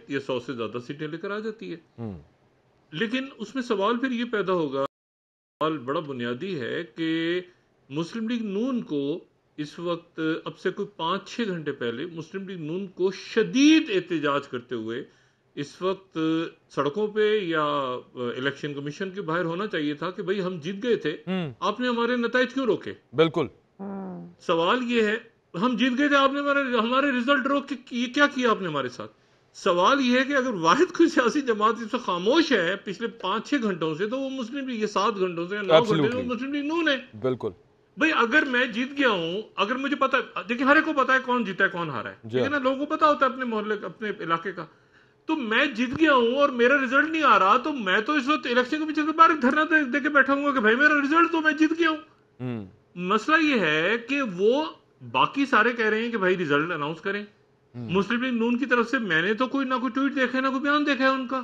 یہ 100 سے زیادہ سیٹیں لے کر آ جاتی ہے. لیکن اس میں سوال پھر یہ پیدا ہوگا، سوال بڑا بنیادی ہے کہ مسلم لیگ نون کو اس وقت اب سے کوئی 5-6 گھنٹے پہلے مسلم لیگ نون کو شدید احتجاج کرتے ہوئے اس وقت سڑکوں پہ یا الیکشن کمیشن کے باہر ہونا چاہیے تھا کہ بھئی ہم جیت گئے تھے، آپ نے ہمارے نتائج کیوں روکے؟ بالکل. سوال یہ ہے ہم جیت گئے تھے، آپ نے ہمارے ریزلٹ روک کے یہ کیا کیا آپ نے ہمارے ساتھ؟ سوال یہ ہے کہ اگر واحد کوئی سیاسی جماعت اس وقت خاموش ہے پچھلے 5-6 گھنٹوں سے تو وہ مسلم لیگ، یہ 7 گھنٹوں سے یا 9 گھنٹے سے وہ مسلم لیگ نون ہے. بالکل. بھئی اگر میں جیت گیا ہوں، اگر مجھے پتا، دیکھیں ہر ایک کو پتا ہے کون جیتا ہے کون ہارا ہے، ٹھیک ہے نا، لوگوں کو پتا ہوتا ہے اپنے محلے اپنے علاقے کا. تو میں جیت گیا ہوں اور میرا رزلٹ نہیں آ رہا تو میں تو اس وقت الیکشن کے پیچھے باہر دھرنا دے کے بیٹھا ہوں گا کہ بھائی میرا رزلٹ تو میں جیت گیا ہوں. مسئلہ یہ ہے کہ وہ باقی سارے کہہ رہے ہیں کہ بھائی رزلٹ اناؤنس کریں. مسلم لیگ نون کی طرف سے میں نے تو کوئی نہ کوئی ٹویٹ دیکھا ہے نہ کوئی بیان دیکھا ہے ان کا.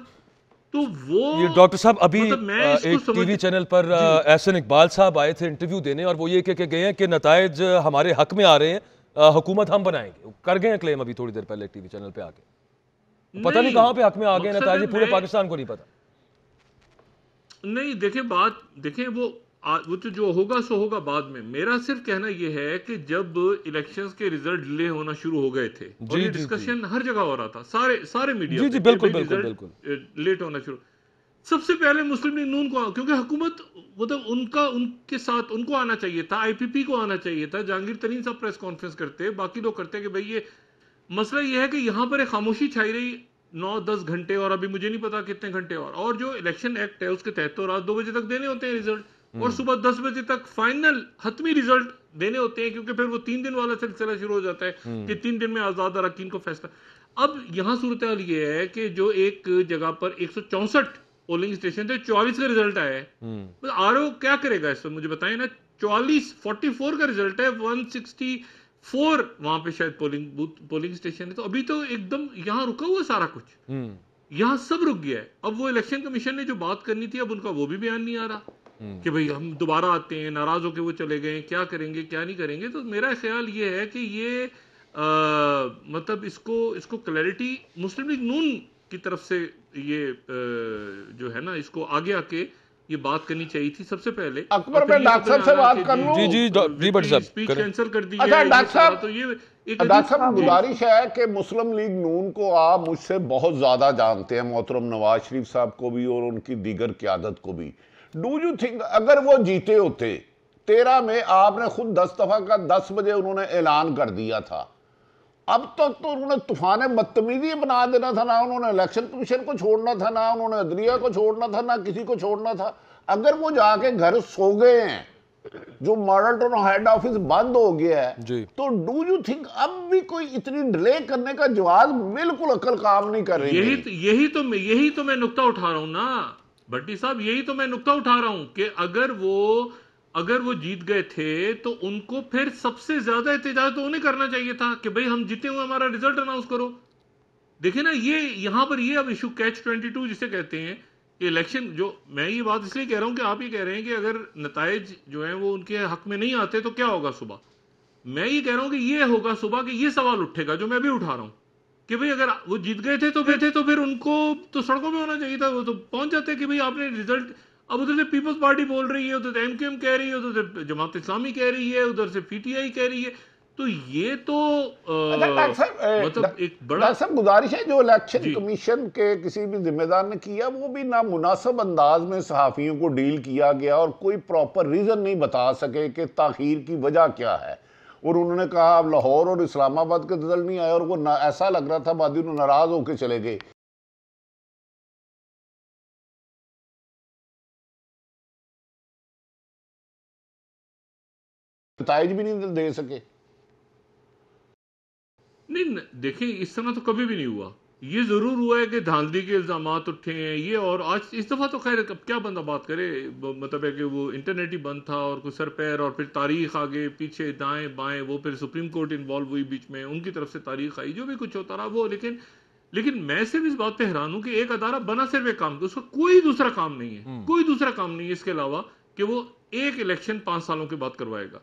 تو وہ یہ ڈاکٹر صاحب ابھی ایک ٹی وی چینل پر احسن اقبال صاحب آئے تھے انٹرویو دینے اور وہ یہ کہہ کے گئے ہیں کہ نتائج ہمارے حق میں آ رہے ہیں، حکومت ہم بنائیں گے. کر گئے ہیں کلیم ابھی تھوڑی دیر پہلے ٹی وی چینل پہ آ کے. پتہ نہیں کہاں پہ حق میں آ گئے نتائج، پورے پاکستان کو نہیں پتا. نہیں دیکھیں وہ تو جو ہوگا سو ہوگا بعد میں. میرا صرف کہنا یہ ہے کہ جب الیکشنز کے ریزلٹ ڈیلے ہونا شروع ہو گئے تھے اور یہ ڈسکشن ہر جگہ ہو رہا تھا، سارے میڈیا جی بالکل. لیٹ ہونا شروع، سب سے پہلے مسلم لیگ نون کو، کیونکہ حکومت مطلب ان کے ساتھ ان کو آنا چاہیے تھا، آئی پی پی کو آنا چاہیے تھا. جہانگیر ترین صاحب پریس کانفرنس کرتے، باقی لوگ کرتے کہ بھئی یہ مسئلہ یہ ہے کہ یہاں پر ایک خاموشی چھائی رہی 9-10 گھنٹے، اور ابھی مجھے نہیں پتا کتنے گھنٹے اور جو الیکشن ایکٹ ہے اس کے تحت تو رات 2 بجے تک دینے ہوتے ہیں ریزلٹ، اور صبح 10 بجے تک فائنل حتمی ریزلٹ دینے ہوتے ہیں، کیونکہ پھر وہ 3 دن والا سلسلہ شروع ہو جاتا ہے کہ 3 دن میں آزاد اراکین کو فیصلہ. اب یہاں صورتحال یہ ہے کہ جو ایک جگہ پر 164 پولنگ اسٹیشن تھے، 44 کا ریزلٹ آیا ہے. آر او کیا کرے گا اس پر مجھے بتائیں نا. 44 کا ریزلٹ ہے، 164 وہاں پہ شاید پولنگ اسٹیشن ہے. تو ابھی تو ایک دم یہاں رکا ہوا سارا کچھ، یہاں سب رک گیا ہے. اب وہ الیکشن کمیشن نے جو بات کرنی تھی اب ان کا وہ بھی بیان نہیں آ رہا کہ بھئی ہم دوبارہ آتے ہیں، ناراض ہو کے وہ چلے گئے، کیا کریں گے کیا نہیں کریں گے. تو میرا خیال یہ ہے کہ یہ مطلب اس کو کلیئرٹی مسلم لیگ نون کی طرف سے یہ جو ہے نا اس کو آگے آ کے یہ بات کرنی چاہیے تھی سب سے پہلے. اکبر میں ڈاکٹر صاحب سے بات کر لوں. جی بٹ صاحب اسپیچ کینسل کر دی ہے. اچھا ڈاکٹر صاحب جی گزارش ہے کہ مسلم لیگ نون کو آپ مجھ سے بہت زیادہ جانتے ہیں، محترم نواز شریف صاحب کو بھی اور ان کی دیگر قیادت کو بھی. ڈو یو تھنک اگر وہ جیتے ہوتے 13 میں، آپ نے خود 10 دفعہ کا 10 بجے انہوں نے اعلان کر دیا تھا، اب تک تو انہوں نے طوفان بدتمیزی بنا دینا تھا، نہ انہوں نے الیکشن کمیشن کو چھوڑنا تھا، نہ انہوں نے عدلیہ کو چھوڑنا تھا، نہ کسی کو چھوڑنا تھا. اگر وہ جا کے گھر سو گئے ہیں، جو ماڈل ٹاؤن ہیڈ آفس بند ہو گیا ہے، تو ڈو یو تھنک اب بھی کوئی اتنی ڈیلے کرنے کا جواز بالکل عقل کام نہیں کر رہی؟ یہی تو میں نقطہ اٹھا رہا ہوں نا بھٹی صاحب، یہی تو میں نقطہ اٹھا رہا ہوں کہ اگر وہ جیت گئے تھے تو ان کو پھر سب سے زیادہ احتجاج تو انہیں کرنا چاہیے تھا کہ بھئی ہم جیتے ہوئے ہمارا ریزلٹ اناؤنس کرو. دیکھیں نا یہاں پر یہ اب ایشو کیچ 22 جسے کہتے ہیں کہ الیکشن، جو میں یہ بات اس لیے کہہ رہا ہوں کہ آپ یہ کہہ رہے ہیں کہ اگر نتائج جو ہیں وہ ان کے حق میں نہیں آتے تو کیا ہوگا صبح. میں یہ کہہ رہا ہوں کہ یہ ہوگا صبح کہ یہ سوال اٹھے گا جو میں بھی اٹھا رہا ہوں کہ بھئی اگر وہ جیت گئے تھے تو پھر ان کو تو سڑکوں پہ ہونا چاہیے تھا. وہ تو پہنچ جاتے کہ بھئی آپ نے ریزلٹ. اب ادھر سے پیپلز پارٹی بول رہی ہے، ادھر سے ایم کیو ایم کہہ رہی ہے، ادھر سے جماعت اسلامی کہہ رہی ہے، ادھر سے پی ٹی آئی کہہ رہی ہے. تو یہ تو مطلب ایک بڑا ڈاکٹر صاحب گزارش ہے جو الیکشن کمیشن کے کسی بھی ذمہ دار نے کیا وہ بھی نامناسب انداز میں صحافیوں کو ڈیل کیا گیا اور کوئی پراپر ریزن نہیں بتا سکے کہ تاخیر کی وجہ کیا ہے. اور انہوں نے کہا اب لاہور اور اسلام آباد کا رزلٹ نہیں آیا، اور وہ ایسا لگ رہا تھا بعد میں ناراض ہو کے چلے گئے. نتائج بھی نہیں دے سکے. نہیں دیکھیں اس طرح تو کبھی بھی نہیں ہوا. یہ ضرور ہوا ہے کہ دھاندلی کے الزامات اٹھے ہیں یہ، اور آج اس دفعہ تو خیر کیا بندہ بات کرے، مطلب ہے کہ وہ انٹرنیٹ ہی بند تھا اور کوئی سر پیر، اور پھر تاریخ آگے پیچھے دائیں بائیں، وہ پھر سپریم کورٹ انوالو ہوئی بیچ میں، ان کی طرف سے تاریخ آئی، جو بھی کچھ ہوتا رہا وہ. لیکن میں صرف اس بات پہ حیران ہوں کہ ایک ادارہ بنا صرف ایک کام، اس کا کوئی دوسرا کام نہیں ہے، کوئی دوسرا کام نہیں ہے اس کے علاوہ کہ وہ ایک الیکشن 5 سالوں کے بعد کروائے گا.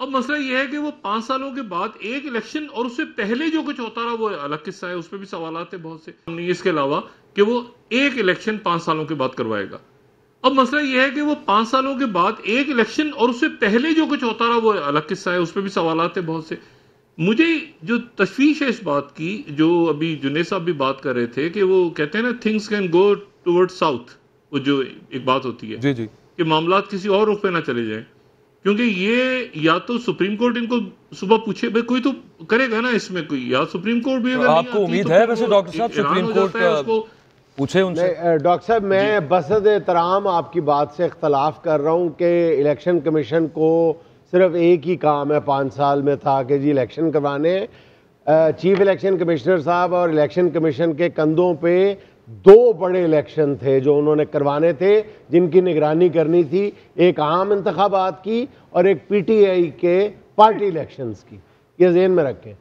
اب مسئلہ یہ ہے کہ وہ 5 سالوں کے بعد ایک الیکشن اور اس سے پہلے جو کچھ ہوتا رہا وہ الگ قصہ ہے، اس پہ بھی سوالات ہیں بہت سے، نہیں اس کے علاوہ کہ وہ ایک الیکشن 5 سالوں کے بعد کروائے گا۔ اب مسئلہ یہ ہے کہ وہ 5 سالوں کے بعد ایک الیکشن اور اس سے پہلے جو کچھ ہوتا رہا وہ الگ قصہ ہے، اس پہ بھی سوالات ہیں بہت سے۔ مجھے جو تشویش ہے اس بات کی، جو ابھی جنید صاحب بھی بات کر رہے تھے کہ وہ کہتے ہیں نا things can go toward south, وہ جو ایک بات ہوتی ہے جی جی کہ معاملات کسی اور رخ پہ نہ چلے جائیں، کیونکہ یہ یا تو سپریم کورٹ ان کو صبح پوچھے، بھائی کوئی تو کرے گا نا اس میں، کوئی یا سپریم کورٹ بھی اگر آپ کو امید ہے ویسے ڈاکٹر صاحب سپریم کورٹ پوچھے ان سے؟ ڈاکٹر صاحب میں بسد احترام آپ کی بات سے اختلاف کر رہا ہوں کہ الیکشن کمیشن کو صرف ایک ہی کام ہے 5 سال میں تھا کہ جی الیکشن کروانے۔ چیف الیکشن کمشنر صاحب اور الیکشن کمیشن کے کندھوں پہ 2 بڑے الیکشن تھے جو انہوں نے کروانے تھے، جن کی نگرانی کرنی تھی، ایک عام انتخابات کی اور ایک پی ٹی آئی کے پارٹی الیکشنز کی، یہ ذہن میں رکھیں۔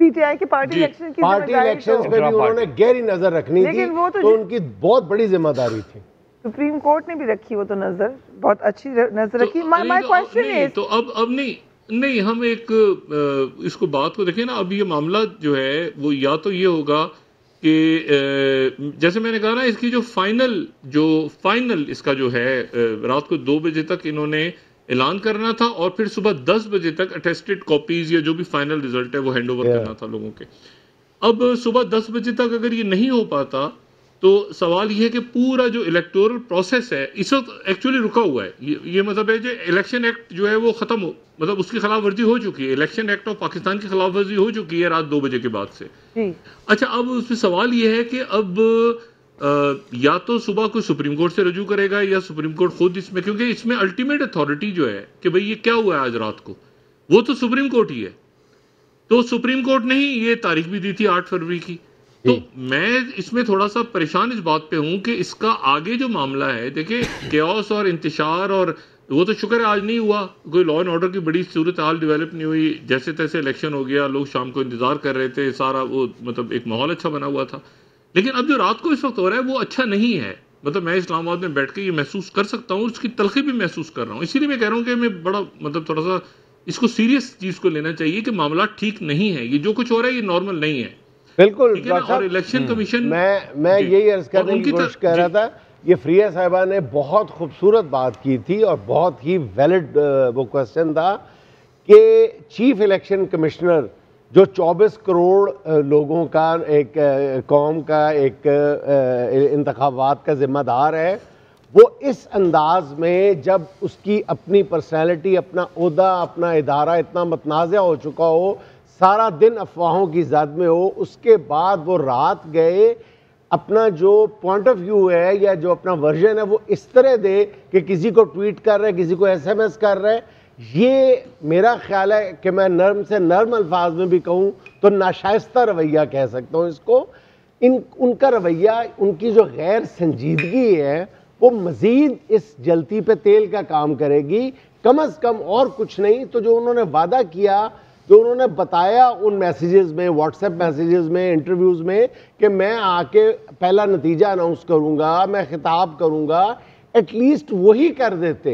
پی ٹی آئی کے پارٹی الیکشن کی پارٹی الیکشنز پہ بھی انہوں نے گہری نظر رکھنی تھی، تو ان کی بہت بڑی ذمہ داری تھی۔ سپریم کورٹ نے بھی رکھی وہ تو نظر، بہت اچھی نظر رکھی۔ مائی کوسچن از تو اب نہیں ہم ایک اس کو بات کو دیکھیں نا، اب یہ معاملہ جو ہے وہ یا تو یہ ہوگا کہ جیسے میں نے کہا نا، اس کی جو فائنل اس کا جو ہے رات کو 2 بجے تک انہوں نے اعلان کرنا تھا، اور پھر صبح 10 بجے تک اٹیسٹڈ کاپیز یا جو بھی فائنل ریزلٹ ہے وہ ہینڈ اوور کرنا تھا لوگوں کے۔ اب صبح 10 بجے تک اگر یہ نہیں ہو پاتا تو سوال یہ ہے کہ پورا جو الیکٹورل پروسیس ہے اس وقت ایکچولی رکا ہوا ہے۔ یہ مطلب ہے جو الیکشن ایکٹ جو ہے وہ ختم ہو، مطلب اس کی خلاف ورزی ہو چکی ہے، الیکشن ایکٹ آف پاکستان کی خلاف ورزی ہو چکی ہے رات 2 بجے کے بعد سے۔ اچھا، اب اس میں سوال یہ ہے کہ اب یا تو صبح کوئی سپریم کورٹ سے رجوع کرے گا یا سپریم کورٹ خود اس میں، کیونکہ اس میں الٹیمیٹ اتھارٹی جو ہے کہ بھئی یہ کیا ہوا ہے آج رات کو، وہ تو سپریم کورٹ ہی ہے۔ تو سپریم کورٹ نے ہی یہ تاریخ بھی دی تھی 8 فروری کی۔ تو میں اس میں تھوڑا سا پریشان اس بات پہ ہوں کہ اس کا آگے جو معاملہ ہے، دیکھیں کیوس اور انتشار، اور وہ تو شکر ہے آج نہیں ہوا، کوئی لا اینڈ آرڈر کی بڑی صورتحال ڈیولپ نہیں ہوئی، جیسے تیسے الیکشن ہو گیا، لوگ شام کو انتظار کر رہے تھے، سارا وہ مطلب ایک ماحول اچھا بنا ہوا تھا۔ لیکن اب جو رات کو اس وقت ہو رہا ہے وہ اچھا نہیں ہے، مطلب میں اسلام آباد میں بیٹھ کے یہ محسوس کر سکتا ہوں، اس کی تلخی بھی محسوس کر رہا ہوں۔ اسی لیے میں کہہ رہا ہوں کہ میں بڑا مطلب تھوڑا سا اس کو سیریس چیز کو لینا چاہیے کہ معاملات ٹھیک نہیں ہے، یہ جو کچھ ہو رہا ہے یہ نارمل نہیں ہے۔ بالکل اور الیکشن کمیشن میں یہی عرض کرنے کی کوشش کر رہا تھا، یہ فریہ صاحبہ نے بہت خوبصورت بات کی تھی اور بہت ہی ویلڈ وہ کوسچن تھا کہ چیف الیکشن کمشنر جو 24 کروڑ لوگوں کا ایک قوم کا ایک انتخابات کا ذمہ دار ہے، وہ اس انداز میں جب اس کی اپنی پرسنالٹی، اپنا عہدہ، اپنا ادارہ اتنا متنازع ہو چکا ہو، سارا دن افواہوں کی زد میں ہو، اس کے بعد وہ رات گئے اپنا جو پوائنٹ آف ویو ہے یا جو اپنا ورژن ہے وہ اس طرح دے کہ کسی کو ٹویٹ کر رہے، کسی کو ایس ایم ایس کر رہے، یہ میرا خیال ہے کہ میں نرم سے نرم الفاظ میں بھی کہوں تو ناشائستہ رویہ کہہ سکتا ہوں اس کو۔ ان کا رویہ، ان کی جو غیر سنجیدگی ہے وہ مزید اس جلتی پہ تیل کا کام کرے گی، کم از کم اور کچھ نہیں۔ تو جو انہوں نے وعدہ کیا، جو انہوں نے بتایا ان میسیجز میں، واٹس ایپ میسیجز میں، انٹرویوز میں کہ میں آ کے پہلا نتیجہ اناؤنس کروں گا، میں خطاب کروں گا، ایٹ لیسٹ وہی کر دیتے۔